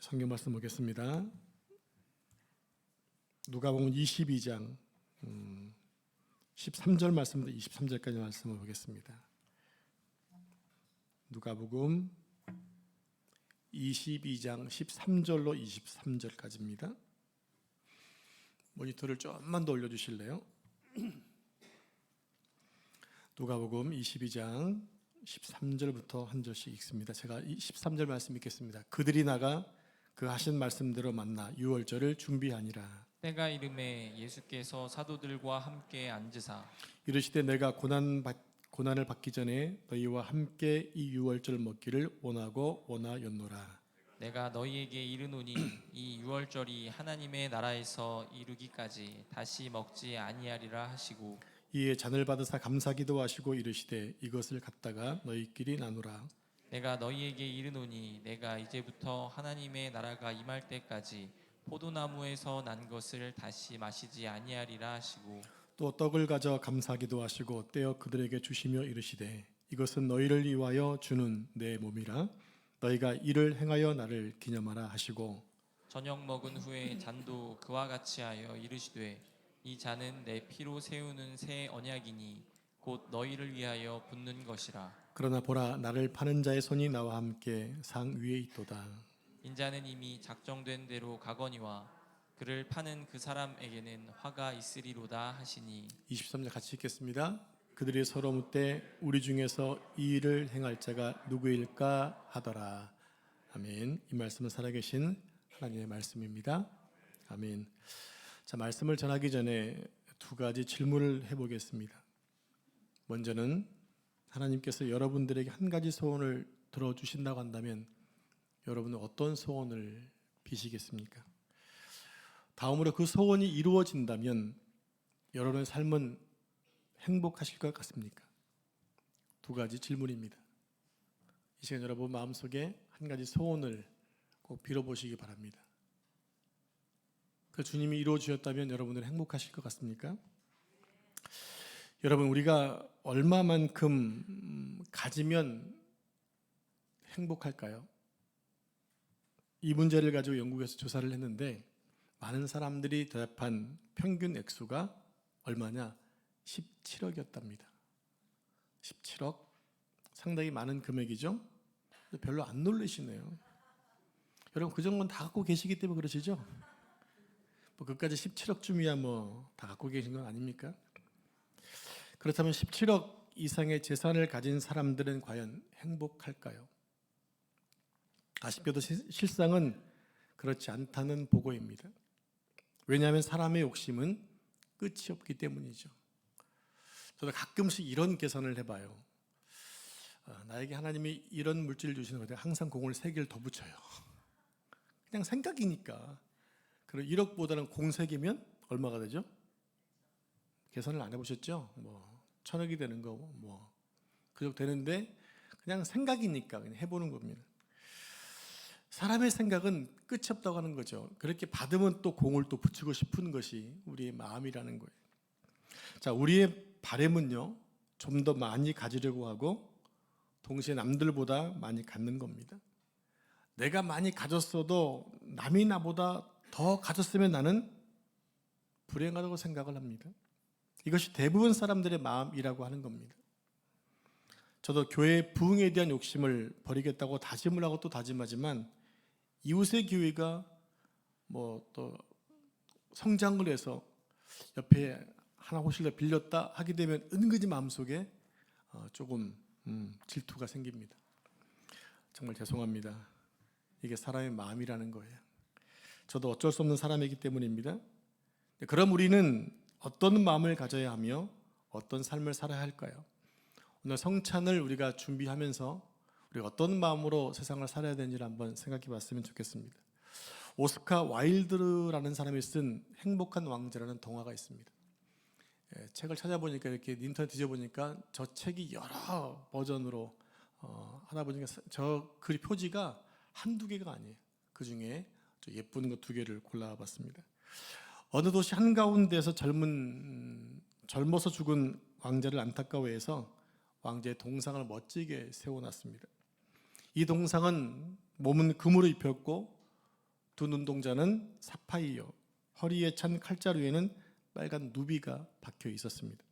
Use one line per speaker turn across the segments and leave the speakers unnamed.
성경 말씀 보겠습니다. 누가복음 22장 13절 말씀부터 23절까지 말씀을 보겠습니다. 누가복음 22장 13절로 23절까지입니다. 모니터를 좀만 더 올려주실래요? 누가복음 22장 13절부터 한 절씩 읽습니다. 제가 13절 말씀 읽겠습니다. 그들이 나가 그 하신 말씀대로 만나 유월절을 준비하니라.
때가 이름에 예수께서 사도들과 함께 앉으사
이르시되 내가 고난을 받기 전에 너희와 함께 이 유월절 먹기를 원하고 원하였노라.
내가 너희에게 이르노니 이 유월절이 하나님의 나라에서 이루기까지 다시 먹지 아니하리라 하시고
이에 잔을 받으사 감사기도 하시고 이르시되 이것을 갖다가 너희끼리 나누라.
내가 너희에게 이르노니 내가 이제부터 하나님의 나라가 임할 때까지 포도나무에서 난 것을 다시 마시지 아니하리라 하시고
또 떡을 가져 감사기도 하시고 떼어 그들에게 주시며 이르시되 이것은 너희를 위하여 주는 내 몸이라 너희가 이를 행하여 나를 기념하라 하시고
저녁 먹은 후에 잔도 그와 같이 하여 이르시되 이 잔은 내 피로 세우는 새 언약이니 곧 너희를 위하여 붓는 것이라.
그러나 보라 나를 파는 자의 손이 나와 함께 상 위에 있도다.
인자는 이미 작정된 대로 가거니와 그를 파는 그 사람에게는 화가 있으리로다 하시니
23절 같이 읽겠습니다. 그들이 서로 묻되 우리 중에서 이 일을 행할 자가 누구일까 하더라. 아멘. 이 말씀은 살아계신 하나님의 말씀입니다. 아멘. 자, 말씀을 전하기 전에 두 가지 질문을 해보겠습니다. 먼저는 하나님께서 여러분들에게 한 가지 소원을 들어주신다고 한다면 여러분은 어떤 소원을 비시겠습니까? 다음으로 그 소원이 이루어진다면 여러분의 삶은 행복하실 것 같습니까? 두 가지 질문입니다. 이 시간 여러분 마음속에 한 가지 소원을 꼭 빌어보시기 바랍니다. 그 주님이 이루어 주셨다면 여러분은 행복하실 것 같습니까? 여러분 우리가 얼마만큼 가지면 행복할까요? 이 문제를 가지고 영국에서 조사를 했는데 많은 사람들이 대답한 평균 액수가 얼마냐? 17억이었답니다. 17억? 상당히 많은 금액이죠? 별로 안 놀라시네요. 여러분 그 정도는 다 갖고 계시기 때문에 그러시죠? 뭐 그까지 17억쯤이야 뭐 다 갖고 계신 건 아닙니까? 그렇다면 17억 이상의 재산을 가진 사람들은 과연 행복할까요? 아쉽게도 실상은 그렇지 않다는 보고입니다. 왜냐하면 사람의 욕심은 끝이 없기 때문이죠. 저도 가끔씩 이런 계산을 해봐요. 나에게 하나님이 이런 물질을 주시는 거예요. 항상 공을 3개를 더 붙여요. 그냥 생각이니까. 그리고 1억보다는 공 3개면 얼마가 되죠? 계산을 안 해보셨죠? 뭐 1000억이 되는 거 뭐 그 정도 되는데 그냥 생각이니까 그냥 해보는 겁니다. 사람의 생각은 끝이 없다고 하는 거죠. 그렇게 받으면 또 공을 또 붙이고 싶은 것이 우리의 마음이라는 거예요. 자, 우리의 바람은요, 좀 더 많이 가지려고 하고 동시에 남들보다 많이 갖는 겁니다. 내가 많이 가졌어도 남이 나보다 더 가졌으면 나는 불행하다고 생각을 합니다. 이것이 대부분 사람들의 마음이라고 하는 겁니다. 저도 교회 부흥에 대한 욕심을 버리겠다고 다짐을 하고 또 다짐하지만 이웃의 교회가 뭐 또 성장을 해서 옆에 하나 호실 더 빌렸다 하게 되면 은근히 마음속에 조금 질투가 생깁니다. 정말 죄송합니다. 이게 사람의 마음이라는 거예요. 저도 어쩔 수 없는 사람이기 때문입니다. 그럼 우리는 어떤 마음을 가져야 하며 어떤 삶을 살아야 할까요? 오늘 성찬을 우리가 준비하면서 우리가 어떤 마음으로 세상을 살아야 되는지를 한번 생각해 봤으면 좋겠습니다. 오스카 와일드라는 사람이 쓴 행복한 왕자라는 동화가 있습니다. 책을 찾아보니까 이렇게 인터넷 뒤져보니까 저 책이 여러 버전으로 하다 보니까 저 글 표지가 한두 개가 아니에요. 그 중에 예쁜 거 2개를 골라봤습니다. 어느 도시 한가운데서 젊어서 죽은 왕자를 안타까워해서 왕자의 동상을 멋지게 세워놨습니다. 이 동상은 몸은 금으로 입혔고 두 눈동자는 사파이어, 허리에 찬 칼자루에는 빨간 누비가 박혀 있었습니다.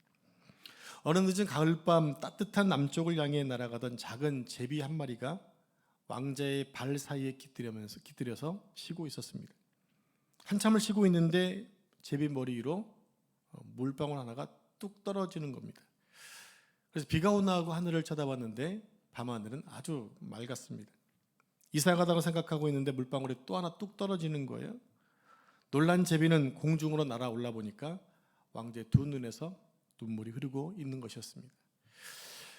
어느 늦은 가을밤 따뜻한 남쪽을 향해 날아가던 작은 제비 한 마리가 왕자의 발 사이에 깃들여서 쉬고 있었습니다. 한참을 쉬고 있는데 제비 머리 위로 물방울 하나가 뚝 떨어지는 겁니다. 그래서 비가 오나 하고 하늘을 쳐다봤는데 밤하늘은 아주 맑았습니다. 이상하다고 생각하고 있는데 물방울이 또 하나 뚝 떨어지는 거예요. 놀란 제비는 공중으로 날아올라 보니까 왕자의 두 눈에서 눈물이 흐르고 있는 것이었습니다.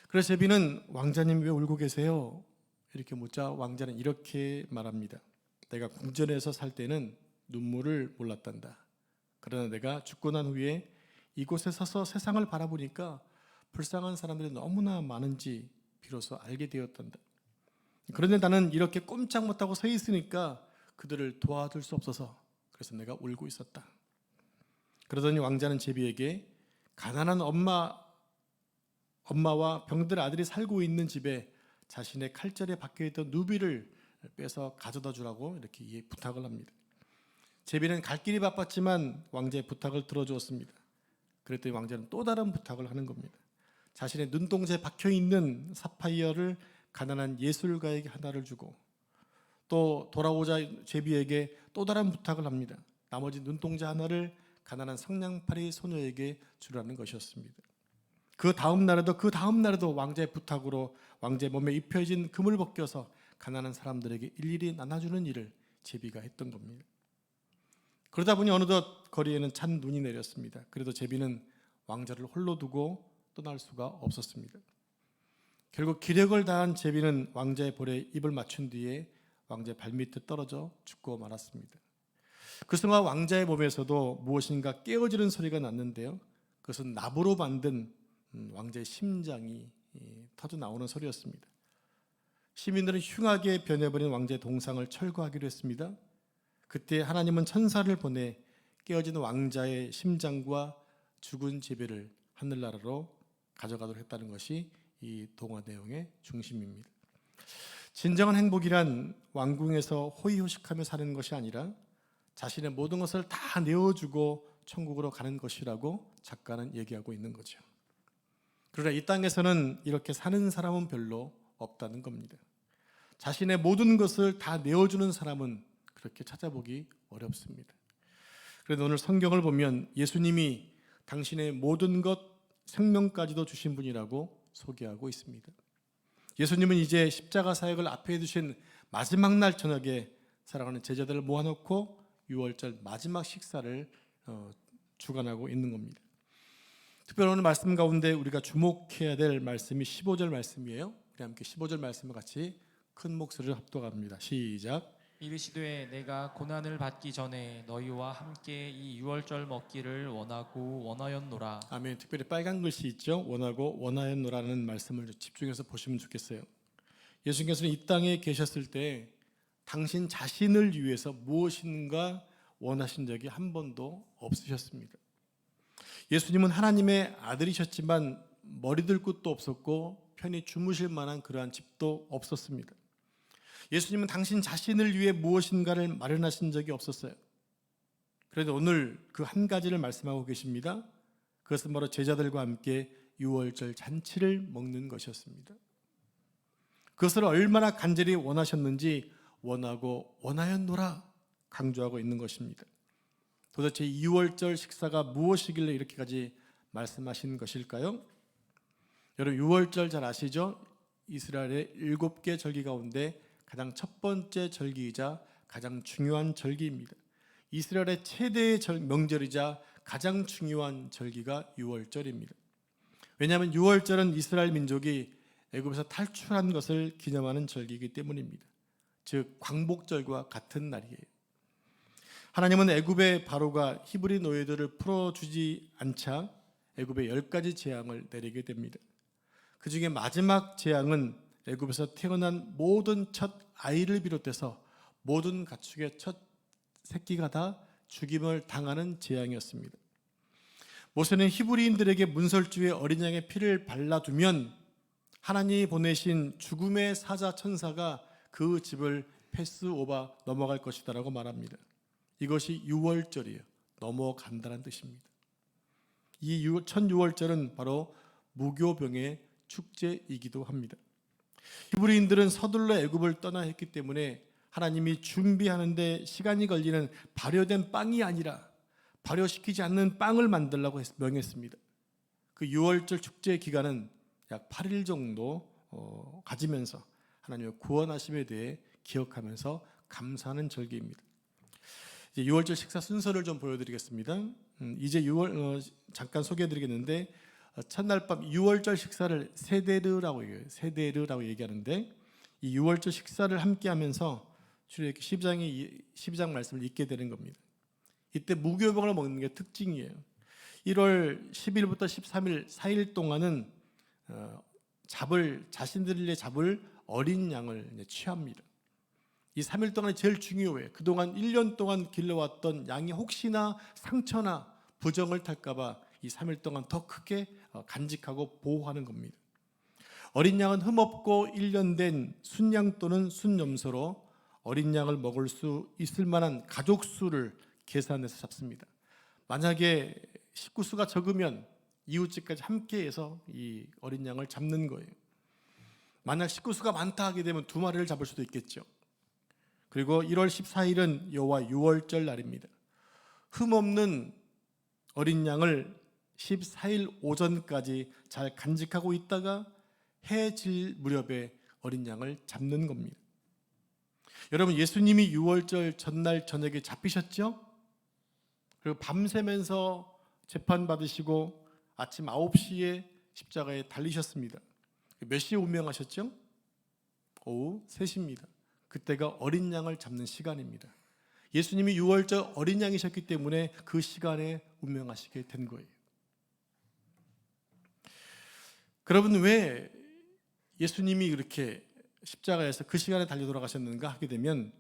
그래서 제비는 왕자님 왜 울고 계세요? 이렇게 묻자 왕자는 이렇게 말합니다. 내가 궁전에서 살 때는 눈물을 몰랐단다. 그러나 내가 죽고 난 후에 이곳에 서서 세상을 바라보니까 불쌍한 사람들이 너무나 많은지 비로소 알게 되었단다. 그런데 나는 이렇게 꼼짝 못하고 서 있으니까 그들을 도와줄 수 없어서 그래서 내가 울고 있었다. 그러더니 왕자는 제비에게 가난한 엄마와 병들 아들이 살고 있는 집에 자신의 칼자루에 박혀있던 누비를 빼서 가져다 주라고 이렇게 부탁을 합니다. 제비는 갈 길이 바빴지만 왕자의 부탁을 들어주었습니다. 그랬더니 왕자는 또 다른 부탁을 하는 겁니다. 자신의 눈동자에 박혀있는 사파이어를 가난한 예술가에게 하나를 주고 또 돌아오자 제비에게 또 다른 부탁을 합니다. 나머지 눈동자 하나를 가난한 성냥팔이 소녀에게 주라는 것이었습니다. 그 다음 날에도 왕자의 부탁으로 왕자의 몸에 입혀진 금을 벗겨서 가난한 사람들에게 일일이 나눠주는 일을 제비가 했던 겁니다. 그러다 보니 어느덧 거리에는 찬 눈이 내렸습니다. 그래도 제비는 왕자를 홀로 두고 떠날 수가 없었습니다. 결국 기력을 다한 제비는 왕자의 볼에 입을 맞춘 뒤에 왕자의 발밑에 떨어져 죽고 말았습니다. 그 순간 왕자의 몸에서도 무엇인가 깨어지는 소리가 났는데요. 그것은 나무로 만든 왕자의 심장이 터져 나오는 소리였습니다. 시민들은 흉하게 변해버린 왕자의 동상을 철거하기로 했습니다. 그때 하나님은 천사를 보내 깨어진 왕자의 심장과 죽은 제비를 하늘나라로 가져가도록 했다는 것이 이 동화 내용의 중심입니다. 진정한 행복이란 왕궁에서 호의호식하며 사는 것이 아니라 자신의 모든 것을 다 내어주고 천국으로 가는 것이라고 작가는 얘기하고 있는 거죠. 그러나 이 땅에서는 이렇게 사는 사람은 별로 없다는 겁니다. 자신의 모든 것을 다 내어주는 사람은 그렇게 찾아보기 어렵습니다. 그래도 오늘 성경을 보면 예수님이 당신의 모든 것, 생명까지도 주신 분이라고 소개하고 있습니다. 예수님은 이제 십자가 사역을 앞에 두신 마지막 날 저녁에 사랑하는 제자들을 모아놓고 6월절 마지막 식사를 주관하고 있는 겁니다. 특별히 오늘 말씀 가운데 우리가 주목해야 될 말씀이 15절 말씀이에요. 우리 함께 15절 말씀을 같이 큰 목소리로 합독합니다. 시작.
이르시되 내가 고난을 받기 전에 너희와 함께 이 유월절 먹기를 원하고 원하였노라.
아멘. 특별히 빨간 글씨 있죠. 원하고 원하였노라는 말씀을 집중해서 보시면 좋겠어요. 예수님께서는 이 땅에 계셨을 때 당신 자신을 위해서 무엇인가 원하신 적이 한 번도 없으셨습니다. 예수님은 하나님의 아들이셨지만 머리들 곳도 없었고 편히 주무실 만한 그러한 집도 없었습니다. 예수님은 당신 자신을 위해 무엇인가를 마련하신 적이 없었어요. 그래도 오늘 그 한 가지를 말씀하고 계십니다. 그것은 바로 제자들과 함께 유월절 잔치를 먹는 것이었습니다. 그것을 얼마나 간절히 원하셨는지 원하고 원하였노라 강조하고 있는 것입니다. 도대체 유월절 식사가 무엇이길래 이렇게까지 말씀하신 것일까요? 여러분 유월절 잘 아시죠? 이스라엘의 7개 절기 가운데 가장 첫 번째 절기이자 가장 중요한 절기입니다. 이스라엘의 최대의 명절이자 가장 중요한 절기가 유월절입니다. 왜냐하면 유월절은 이스라엘 민족이 애굽에서 탈출한 것을 기념하는 절기이기 때문입니다. 즉 광복절과 같은 날이에요. 하나님은 애굽의 바로가 히브리 노예들을 풀어주지 않자 애굽에 10가지 재앙을 내리게 됩니다. 그 중에 마지막 재앙은 애굽에서 태어난 모든 첫 아이를 비롯해서 모든 가축의 첫 새끼가 다 죽임을 당하는 재앙이었습니다. 모세는 히브리인들에게 문설주에 어린 양의 피를 발라두면 하나님이 보내신 죽음의 사자 천사가 그 집을 패스오버 넘어갈 것이다라고 말합니다. 이것이 유월절이에요. 넘어간다는 뜻입니다. 이 첫 유월절은 바로 무교병의 축제이기도 합니다. 히브리인들은 서둘러 애굽을 떠나야 했기 때문에 하나님이 준비하는데 시간이 걸리는 발효된 빵이 아니라 발효시키지 않는 빵을 만들라고 명했습니다. 그 유월절 축제 기간은 약 8일 정도 가지면서 하나님의 구원하심에 대해 기억하면서 감사하는 절기입니다. 이제 유월절 식사 순서를 좀 보여드리겠습니다. 이제 잠깐 소개해드리겠는데 첫날 밤 유월절 식사를 세데르라고 얘기해요. 세데르라고 얘기하는데 이 유월절 식사를 함께하면서 출애굽기 12장 말씀을 읽게 되는 겁니다. 이때 무교병을 먹는 게 특징이에요. 1월 10일부터 13일 4일 동안은 자신들이 잡을 어린 양을 취합니다. 이 3일 동안이 제일 중요해요. 그동안 1년 동안 길러왔던 양이 혹시나 상처나 부정을 탈까봐 이 3일 동안 더 크게 간직하고 보호하는 겁니다. 어린 양은 흠없고 1년 된 순양 또는 순염소로 어린 양을 먹을 수 있을 만한 가족 수를 계산해서 잡습니다. 만약에 식구 수가 적으면 이웃집까지 함께해서 이 어린 양을 잡는 거예요. 만약 식구 수가 많다 하게 되면 2마리를 잡을 수도 있겠죠. 그리고 1월 14일은 여호와 유월절 날입니다. 흠없는 어린 양을 14일 오전까지 잘 간직하고 있다가 해 질 무렵에 어린 양을 잡는 겁니다. 여러분, 예수님이 유월절 전날 저녁에 잡히셨죠? 그리고 밤새면서 재판받으시고 아침 9시에 십자가에 달리셨습니다. 몇 시에 운명하셨죠? 오후 3시입니다. 그때가 어린 양을 잡는 시간입니다. 예수님이 유월절 어린 양이셨기 때문에 그 시간에 운명하시게 된 거예요. 여러분, 왜 예수님이 그렇게 십자가에서 그 시간에 달려 돌아가셨는가 하게 되면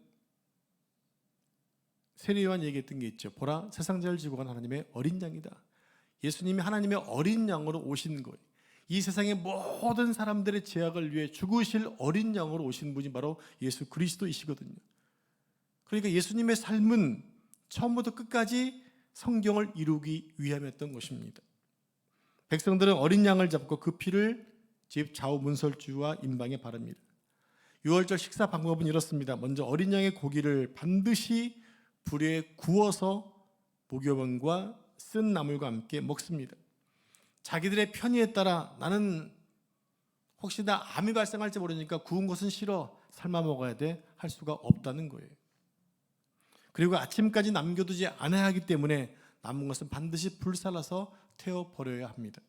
세례요한 얘기했던 게 있죠. 보라, 세상 죄를 지고 간 하나님의 어린 양이다. 예수님이 하나님의 어린 양으로 오신 거예요. 이 세상의 모든 사람들의 죄악을 위해 죽으실 어린 양으로 오신 분이 바로 예수 그리스도이시거든요. 그러니까 예수님의 삶은 처음부터 끝까지 성경을 이루기 위함이었던 것입니다. 백성들은 어린 양을 잡고 그 피를 집 좌우 문설주와 임방에 바릅니다. 유월절 식사 방법은 이렇습니다. 먼저 어린 양의 고기를 반드시 불에 구워서 무교병과 쓴 나물과 함께 먹습니다. 자기들의 편의에 따라 나는 혹시나 암이 발생할지 모르니까 구운 것은 싫어, 삶아 먹어야 돼 할 수가 없다는 거예요. 그리고 아침까지 남겨두지 않아야 하기 때문에 남은 것은 반드시 불살라서 태워버려야 합니다.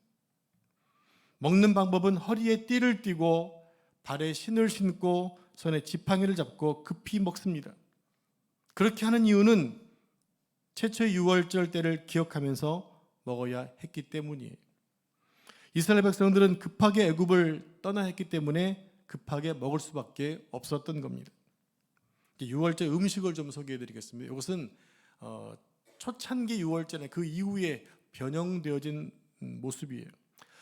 먹는 방법은 허리에 띠를 띠고 발에 신을 신고 손에 지팡이를 잡고 급히 먹습니다. 그렇게 하는 이유는 최초의 유월절 때를 기억하면서 먹어야 했기 때문이에요. 이스라엘 백성들은 급하게 애굽을 떠나야 했기 때문에 급하게 먹을 수밖에 없었던 겁니다. 유월절 음식을 좀 소개해 드리겠습니다. 이것은 초창기 유월절에 그 이후에 변형되어진 모습이에요.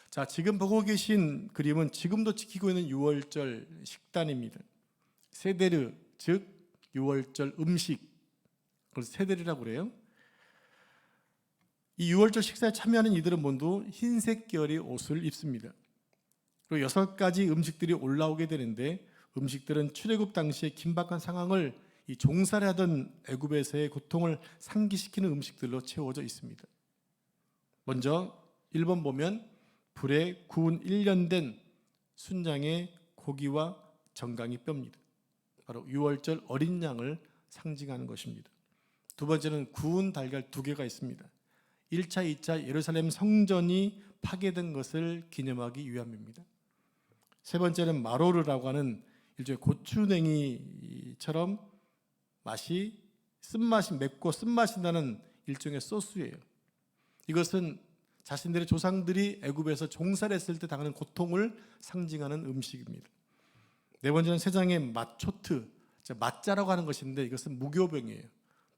자, 지금 보고 계신 그림은 지금도 지키고 있는 유월절 식단입니다. 세데르, 즉 유월절 음식, 그걸 세데르라고 그래요. 이 유월절 식사에 참여하는 이들은 모두 흰색 계열의 옷을 입습니다. 그리고 6가지 음식들이 올라오게 되는데 음식들은 출애굽 당시의 긴박한 상황을 이 종살이 하던 애굽에서의 고통을 상기시키는 음식들로 채워져 있습니다. 먼저 1번 보면 불에 구운 1년 된 순양의 고기와 정강이 뼈입니다. 바로 유월절 어린 양을 상징하는 것입니다. 두 번째는 구운 달걀 2개가 있습니다. 1차, 2차 예루살렘 성전이 파괴된 것을 기념하기 위함입니다. 세 번째는 마로르라고 하는 일종의 고추냉이처럼 쓴맛이 맵고 쓴맛이 나는 일종의 소스예요. 이것은 자신들의 조상들이 애굽에서 종살했을 때 당하는 고통을 상징하는 음식입니다. 네 번째는 3장의 마초트, 맛자라고 하는 것인데 이것은 무교병이에요.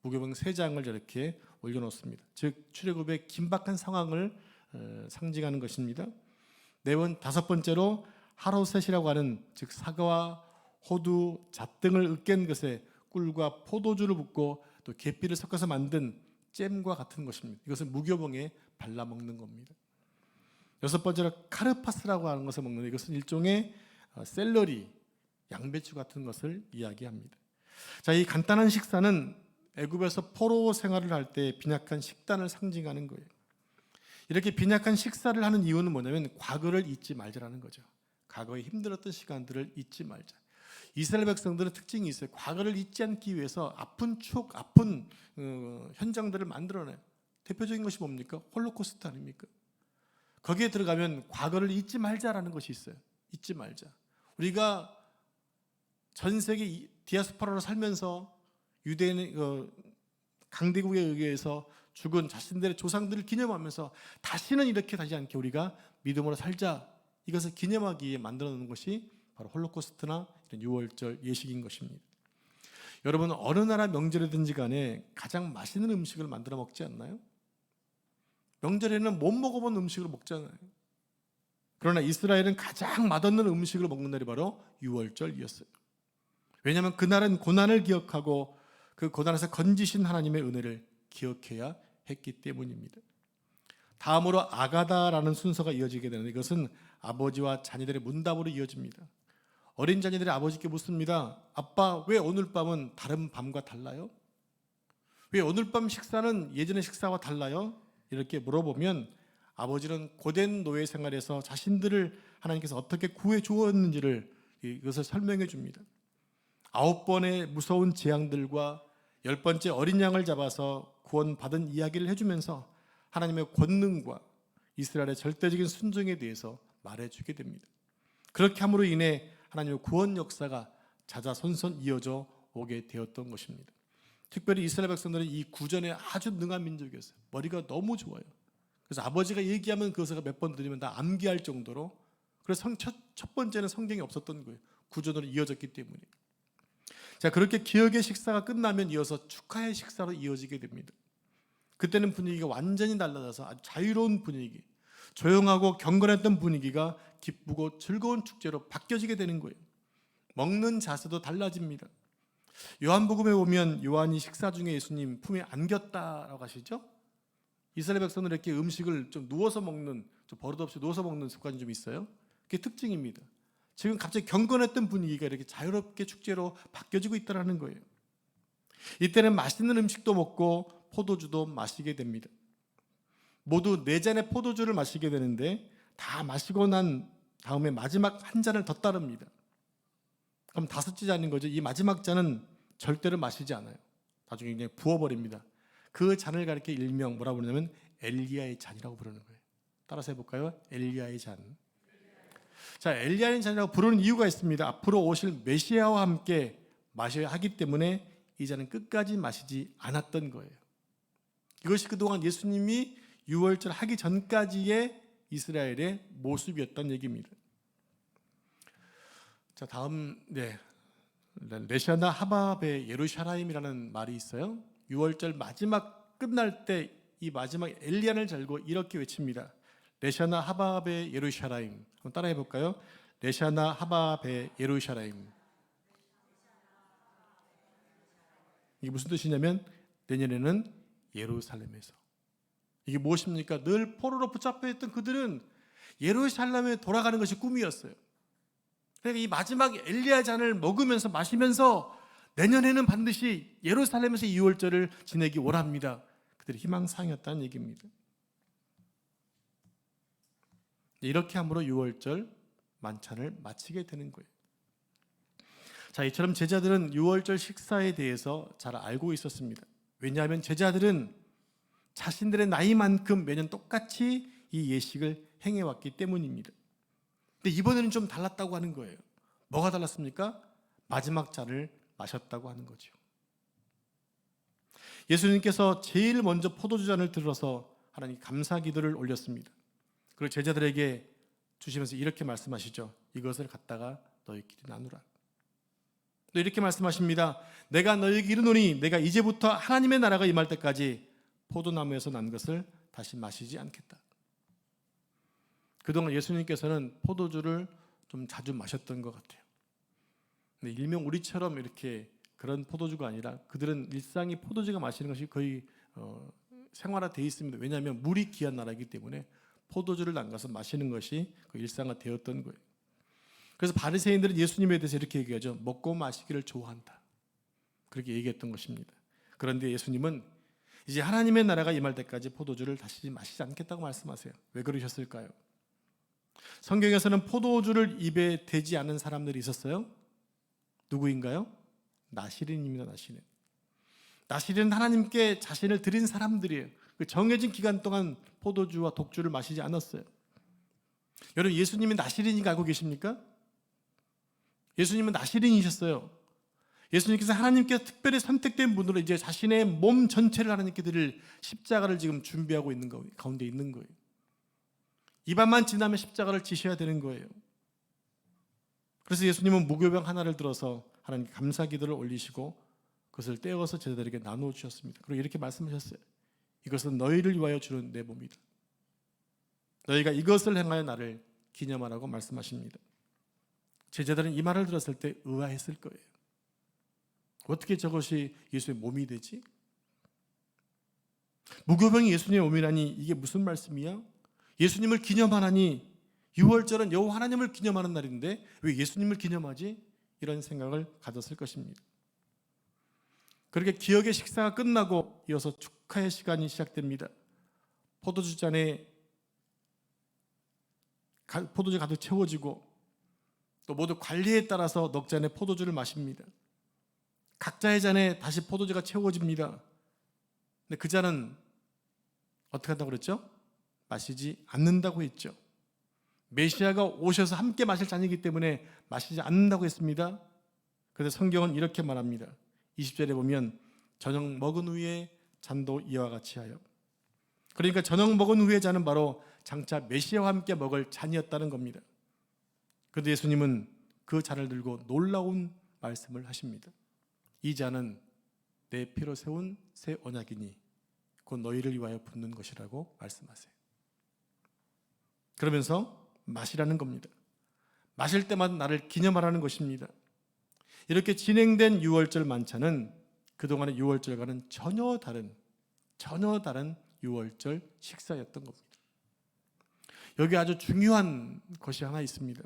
무교병 3장을 이렇게 올려놓습니다. 즉 출애굽의 긴박한 상황을 상징하는 것입니다. 다섯 번째로 하로셋이라고 하는 즉 사과와 호두, 잣 등을 으깬 것에 꿀과 포도주를 붓고 또 계피를 섞어서 만든 잼과 같은 것입니다. 이것은 무교봉에 발라 먹는 겁니다. 여섯 번째로 카르파스라고 하는 것을 먹는데 이것은 일종의 샐러리, 양배추 같은 것을 이야기합니다. 자, 이 간단한 식사는 애굽에서 포로 생활을 할 때 빈약한 식단을 상징하는 거예요. 이렇게 빈약한 식사를 하는 이유는 뭐냐면 과거를 잊지 말자라는 거죠. 과거에 힘들었던 시간들을 잊지 말자. 이스라엘 백성들은 특징이 있어요. 과거를 잊지 않기 위해서 아픈 추억, 아픈 현장들을 만들어내요. 대표적인 것이 뭡니까? 홀로코스트 아닙니까? 거기에 들어가면 과거를 잊지 말자라는 것이 있어요. 잊지 말자. 우리가 전 세계 디아스포라로 살면서 유대인 강대국에 의해서 죽은 자신들의 조상들을 기념하면서 다시는 이렇게 하지 않게 우리가 믿음으로 살자, 이것을 기념하기 위해 만들어 놓은 것이 바로 홀로코스트나 이런 유월절 예식인 것입니다. 여러분, 어느 나라 명절이든지 간에 가장 맛있는 음식을 만들어 먹지 않나요? 명절에는 못 먹어본 음식을 먹잖아요. 그러나 이스라엘은 가장 맛없는 음식을 먹는 날이 바로 유월절이었어요. 왜냐하면 그날은 고난을 기억하고 그 고난에서 건지신 하나님의 은혜를 기억해야 했기 때문입니다. 다음으로 아가다라는 순서가 이어지게 되는데 이것은 아버지와 자녀들의 문답으로 이어집니다. 어린 자녀들이 아버지께 묻습니다. 아빠, 왜 오늘 밤은 다른 밤과 달라요? 왜 오늘 밤 식사는 예전의 식사와 달라요? 이렇게 물어보면 아버지는 고된 노예 생활에서 자신들을 하나님께서 어떻게 구해 주었는지를 이것을 설명해 줍니다. 9번의 무서운 재앙들과 10번째 어린 양을 잡아서 구원받은 이야기를 해주면서 하나님의 권능과 이스라엘의 절대적인 순종에 대해서 말해주게 됩니다. 그렇게 함으로 인해 하나님의 구원 역사가 자자손손 이어져 오게 되었던 것입니다. 특별히 이스라엘 백성들은 이 구전에 아주 능한 민족이었어요. 머리가 너무 좋아요. 그래서 아버지가 얘기하면 그것을 몇 번 들으면 다 암기할 정도로, 그래서 첫 번째는 성경이 없었던 거예요. 구전으로 이어졌기 때문에. 자, 그렇게 기억의 식사가 끝나면 이어서 축하의 식사로 이어지게 됩니다. 그때는 분위기가 완전히 달라져서 아주 자유로운 분위기, 조용하고 경건했던 분위기가 기쁘고 즐거운 축제로 바뀌어지게 되는 거예요. 먹는 자세도 달라집니다. 요한복음에 보면 요한이 식사 중에 예수님 품에 안겼다라고 하시죠. 이스라엘 백성들은 이렇게 음식을 좀 누워서 먹는, 좀 버릇없이 누워서 먹는 습관이 좀 있어요. 그게 특징입니다. 지금 갑자기 경건했던 분위기가 이렇게 자유롭게 축제로 바뀌어지고 있다는 거예요. 이때는 맛있는 음식도 먹고 포도주도 마시게 됩니다. 모두 4잔의 포도주를 마시게 되는데 다 마시고 난 다음에 마지막 한 잔을 더 따릅니다. 그럼 5째 잔인 거죠. 이 마지막 잔은 절대로 마시지 않아요. 나중에 그냥 부어버립니다. 그 잔을 가리켜 일명 뭐라고 부르냐면 엘리야의 잔이라고 부르는 거예요. 따라서 해볼까요? 엘리야의 잔. 자, 엘리야의 잔이라고 부르는 이유가 있습니다. 앞으로 오실 메시아와 함께 마셔야 하기 때문에 이 잔은 끝까지 마시지 않았던 거예요. 이것이 그동안 예수님이 유월절 하기 전까지의 이스라엘의 모습이었던 얘기입니다. 자, 다음, 레샤나 하밥의 예루샤라임이라는 말이 있어요. 유월절 마지막 끝날 때 이 마지막 엘리야를 잘고 이렇게 외칩니다. 레샤나 하밥의 예루샤라임. 한번 따라해 볼까요? 레샤나 하밥의 예루샤라임. 이게 무슨 뜻이냐면 내년에는 예루살렘에서. 이게 무엇입니까? 늘 포로로 붙잡혀 있던 그들은 예루살렘에 돌아가는 것이 꿈이었어요. 그러니까 이 마지막 엘리야 잔을 먹으면서 마시면서 내년에는 반드시 예루살렘에서 유월절을 지내기 원합니다. 그들의 희망사항이었다는 얘기입니다. 이렇게 함으로 유월절 만찬을 마치게 되는 거예요. 자, 이처럼 제자들은 유월절 식사에 대해서 잘 알고 있었습니다. 왜냐하면 제자들은 자신들의 나이만큼 매년 똑같이 이 예식을 행해왔기 때문입니다. 근데 이번에는 좀 달랐다고 하는 거예요. 뭐가 달랐습니까? 마지막 잔을 마셨다고 하는 거죠. 예수님께서 제일 먼저 포도주 잔을 들어서 하나님 감사 기도를 올렸습니다. 그리고 제자들에게 주시면서 이렇게 말씀하시죠. 이것을 갖다가 너희끼리 나누라. 또 이렇게 말씀하십니다. 내가 너희에게 이르노니 내가 이제부터 하나님의 나라가 임할 때까지 포도나무에서 난 것을 다시 마시지 않겠다. 그동안 예수님께서는 포도주를 좀 자주 마셨던 것 같아요. 근데 일명 우리처럼 이렇게 그런 포도주가 아니라 그들은 일상이 포도주가 마시는 것이 거의 생활화되어 있습니다. 왜냐하면 물이 귀한 나라이기 때문에 포도주를 담가서 마시는 것이 그 일상화되었던 거예요. 그래서 바리새인들은 예수님에 대해서 이렇게 얘기하죠. 먹고 마시기를 좋아한다. 그렇게 얘기했던 것입니다. 그런데 예수님은 이제 하나님의 나라가 임할 때까지 포도주를 다시 마시지 않겠다고 말씀하세요. 왜 그러셨을까요? 성경에서는 포도주를 입에 대지 않은 사람들이 있었어요. 누구인가요? 나시린입니다. 나시린. 나시린은 하나님께 자신을 드린 사람들이에요. 그 정해진 기간 동안 포도주와 독주를 마시지 않았어요. 여러분, 예수님이 나시린인 거 알고 계십니까? 예수님은 나시린이셨어요. 예수님께서 하나님께서 특별히 선택된 분으로 이제 자신의 몸 전체를 하나님께 드릴 십자가를 지금 준비하고 있는 가운데 있는 거예요. 이 밤만 지나면 십자가를 지셔야 되는 거예요. 그래서 예수님은 무교병 하나를 들어서 하나님께 감사 기도를 올리시고 그것을 떼어서 제자들에게 나누어 주셨습니다. 그리고 이렇게 말씀하셨어요. 이것은 너희를 위하여 주는 내 몸이다. 너희가 이것을 행하여 나를 기념하라고 말씀하십니다. 제자들은 이 말을 들었을 때 의아했을 거예요. 어떻게 저것이 예수의 몸이 되지? 무교병이 예수님의 몸이라니 이게 무슨 말씀이야? 예수님을 기념하나니 6월절은 여호와 하나님을 기념하는 날인데 왜 예수님을 기념하지? 이런 생각을 가졌을 것입니다. 그렇게 기억의 식사가 끝나고 이어서 축하의 시간이 시작됩니다. 포도주 잔에 포도주 가득 채워지고 또 모두 관리에 따라서 넉 잔의 포도주를 마십니다. 각자의 잔에 다시 포도주가 채워집니다. 근데 그 잔은 어떻게 한다고 그랬죠? 마시지 않는다고 했죠. 메시아가 오셔서 함께 마실 잔이기 때문에 마시지 않는다고 했습니다. 그래서 성경은 이렇게 말합니다. 20절에 보면 저녁 먹은 후에 잔도 이와 같이 하여. 그러니까 저녁 먹은 후에 잔은 바로 장차 메시아와 함께 먹을 잔이었다는 겁니다. 그런데 예수님은 그 잔을 들고 놀라운 말씀을 하십니다. 이 잔은 내 피로 세운 새 언약이니 곧 너희를 위하여 붓는 것이라고 말씀하세요. 그러면서 마시라는 겁니다. 마실 때마다 나를 기념하라는 것입니다. 이렇게 진행된 유월절 만찬은 그동안의 유월절과는 전혀 다른 유월절 식사였던 겁니다. 여기 아주 중요한 것이 하나 있습니다.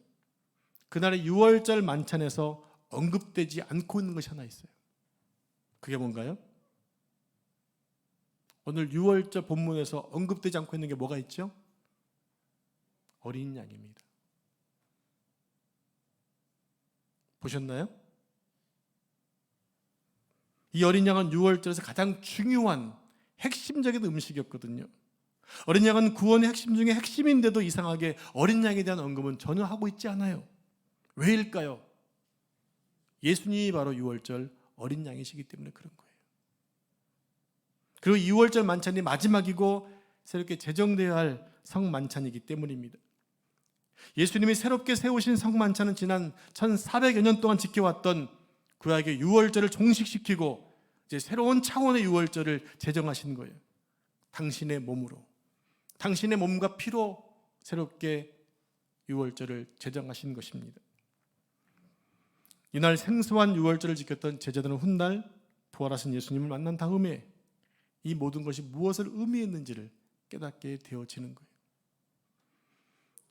그날의 유월절 만찬에서 언급되지 않고 있는 것이 하나 있어요. 그게 뭔가요? 오늘 유월절 본문에서 언급되지 않고 있는 게 뭐가 있죠? 어린 양입니다. 보셨나요? 이 어린 양은 유월절에서 가장 중요한 핵심적인 음식이었거든요. 어린 양은 구원의 핵심 중에 핵심인데도 이상하게 어린 양에 대한 언급은 전혀 하고 있지 않아요. 왜일까요? 예수님이 바로 유월절 어린 양이시기 때문에 그런 거예요. 그리고 유월절 만찬이 마지막이고 새롭게 제정되어야 할 성만찬이기 때문입니다. 예수님이 새롭게 세우신 성만찬은 지난 1400여 년 동안 지켜왔던 구약의 유월절을 종식시키고 이제 새로운 차원의 유월절을 제정하신 거예요. 당신의 몸으로, 당신의 몸과 피로 새롭게 유월절을 제정하신 것입니다. 이날 생소한 유월절을 지켰던 제자들은 훗날 부활하신 예수님을 만난 다음에 이 모든 것이 무엇을 의미했는지를 깨닫게 되어지는 거예요.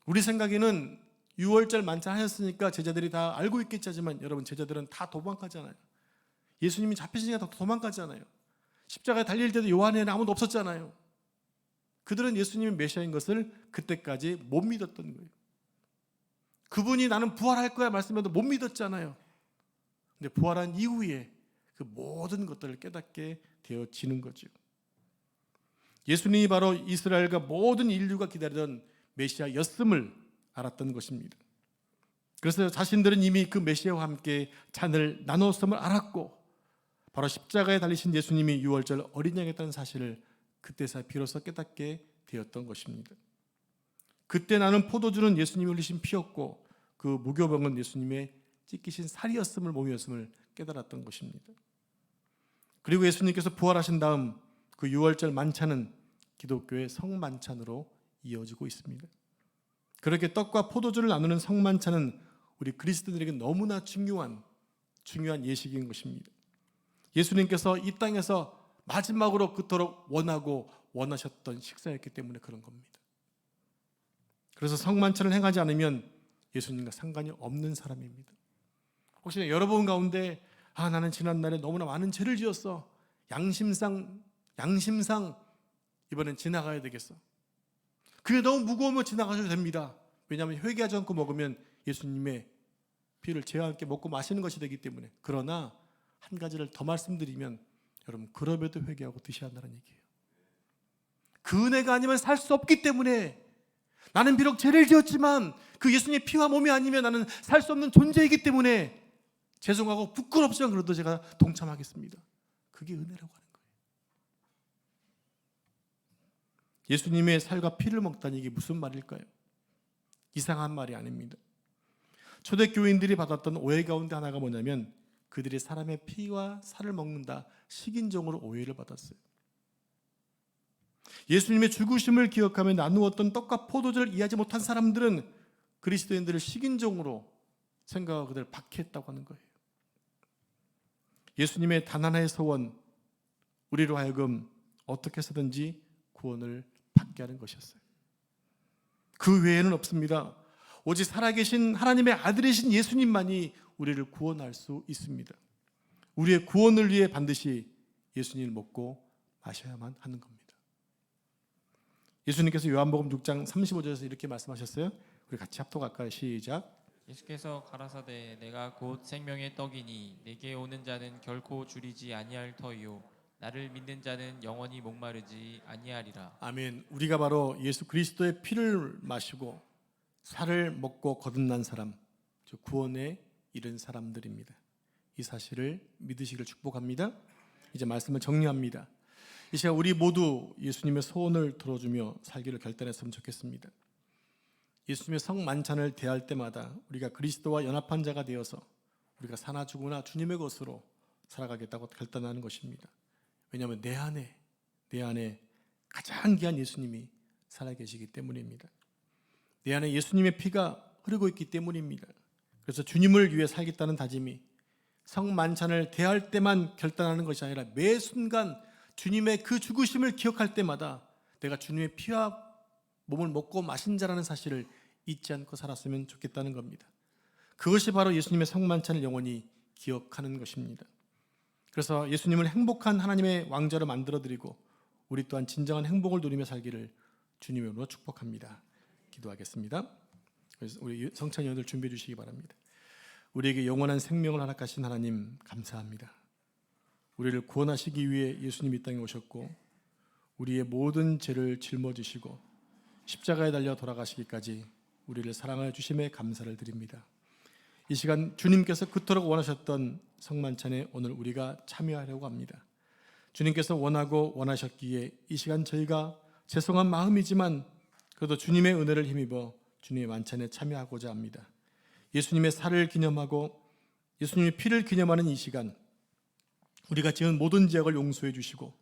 우리 생각에는 유월절 만찬 하셨으니까 제자들이 다 알고 있겠지 하지만 여러분, 제자들은 다 도망가잖아요. 예수님이 잡히시니까 다 도망가잖아요. 십자가에 달릴 때도 요한에는 아무도 없었잖아요. 그들은 예수님이 메시아인 것을 그때까지 못 믿었던 거예요. 그분이 나는 부활할 거야 말씀해도 못 믿었잖아요. 근데 부활한 이후에 그 모든 것들을 깨닫게 되어지는 거죠. 예수님이 바로 이스라엘과 모든 인류가 기다리던 메시아였음을 알았던 것입니다. 그래서 자신들은 이미 그 메시아와 함께 잔을 나눴음을 알았고 바로 십자가에 달리신 예수님이 유월절 어린 양이었다는 사실을 그때서 비로소 깨닫게 되었던 것입니다. 그때 나는 포도주는 예수님이 흘리신 피였고 그 무교병은 예수님의 찢기신 살이었음을, 몸이었음을 깨달았던 것입니다. 그리고 예수님께서 부활하신 다음 그 유월절 만찬은 기독교의 성만찬으로 이어지고 있습니다. 그렇게 떡과 포도주를 나누는 성만찬은 우리 그리스도인들에게 너무나 중요한 중요한 예식인 것입니다. 예수님께서 이 땅에서 마지막으로 그토록 원하고 원하셨던 식사였기 때문에 그런 겁니다. 그래서 성만찬을 행하지 않으면 예수님과 상관이 없는 사람입니다. 혹시 여러분 가운데 나는 지난날에 너무나 많은 죄를 지었어. 양심상 이번엔 지나가야 되겠어. 그게 너무 무거우면 지나가셔도 됩니다. 왜냐하면 회개하지 않고 먹으면 예수님의 피를 죄와 함께 먹고 마시는 것이 되기 때문에. 그러나 한 가지를 더 말씀드리면 여러분, 그럼에도 회개하고 드셔야 한다는 얘기예요. 그 은혜가 아니면 살 수 없기 때문에, 나는 비록 죄를 지었지만 그 예수님의 피와 몸이 아니면 나는 살 수 없는 존재이기 때문에 죄송하고 부끄럽지만 그래도 제가 동참하겠습니다. 그게 은혜라고 하는 거예요. 예수님의 살과 피를 먹다니 이게 무슨 말일까요? 이상한 말이 아닙니다. 초대교인들이 받았던 오해 가운데 하나가 뭐냐면 그들이 사람의 피와 살을 먹는다, 식인종으로 오해를 받았어요. 예수님의 죽으심을 기억하며 나누었던 떡과 포도주를 이해하지 못한 사람들은 그리스도인들을 식인종으로 생각하고 그들을 박해했다고 하는 거예요. 예수님의 단 하나의 소원, 우리로 하여금 어떻게 해서든지 구원을 받게 하는 것이었어요. 그 외에는 없습니다. 오직 살아계신 하나님의 아들이신 예수님만이 우리를 구원할 수 있습니다. 우리의 구원을 위해 반드시 예수님을 먹고 마셔야만 하는 겁니다. 예수님께서 요한복음 6장 35절에서 이렇게 말씀하셨어요. 우리 같이 합독할까요? 시작.
예수께서 가라사대 내가 곧 생명의 떡이니 내게 오는 자는 결코 줄이지 아니할 터이요 나를 믿는 자는 영원히 목마르지 아니하리라.
아멘. 우리가 바로 예수 그리스도의 피를 마시고 살을 먹고 거듭난 사람, 즉 구원에 이른 사람들입니다. 이 사실을 믿으시기를 축복합니다. 이제 말씀을 정리합니다. 이 시간 우리 모두 예수님의 소원을 들어주며 살기를 결단했으면 좋겠습니다. 예수님의 성만찬을 대할 때마다 우리가 그리스도와 연합한 자가 되어서 우리가 사나 죽으나 주님의 것으로 살아가겠다고 결단하는 것입니다. 왜냐하면 내 안에 가장 귀한 예수님이 살아계시기 때문입니다. 내 안에 예수님의 피가 흐르고 있기 때문입니다. 그래서 주님을 위해 살겠다는 다짐이 성만찬을 대할 때만 결단하는 것이 아니라 매 순간 주님의 그 죽으심을 기억할 때마다 내가 주님의 피와 몸을 먹고 마신 자라는 사실을 잊지 않고 살았으면 좋겠다는 겁니다. 그것이 바로 예수님의 성만찬을 영원히 기억하는 것입니다. 그래서 예수님을 행복한 하나님의 왕자로 만들어드리고 우리 또한 진정한 행복을 누리며 살기를 주님의 이름으로 축복합니다. 기도하겠습니다. 우리 성찬위원들 준비해 주시기 바랍니다. 우리에게 영원한 생명을 허락하신 하나님 감사합니다. 우리를 구원하시기 위해 예수님이 이 땅에 오셨고 우리의 모든 죄를 짊어지시고 십자가에 달려 돌아가시기까지 우리를 사랑하여 주심에 감사를 드립니다. 이 시간 주님께서 그토록 원하셨던 성만찬에 오늘 우리가 참여하려고 합니다. 주님께서 원하고 원하셨기에 이 시간 저희가 죄송한 마음이지만 그래도 주님의 은혜를 힘입어 주님의 만찬에 참여하고자 합니다. 예수님의 살을 기념하고 예수님의 피를 기념하는 이 시간 우리가 지은 모든 죄악을 용서해 주시고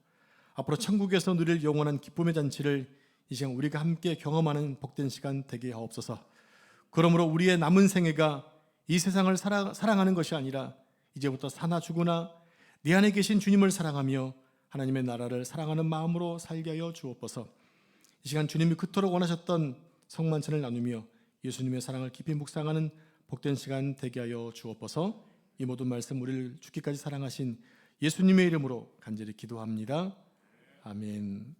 앞으로 천국에서 누릴 영원한 기쁨의 잔치를 이 시간 우리가 함께 경험하는 복된 시간 되게 하옵소서. 그러므로 우리의 남은 생애가 이 세상을 사랑하는 것이 아니라 이제부터 사나 죽으나 내 안에 계신 주님을 사랑하며 하나님의 나라를 사랑하는 마음으로 살게 하여 주옵소서. 이 시간 주님이 그토록 원하셨던 성만찬을 나누며 예수님의 사랑을 깊이 묵상하는 복된 시간 되게 하여 주옵소서. 이 모든 말씀 우리를 죽기까지 사랑하신 예수님의 이름으로 간절히 기도합니다. 아멘.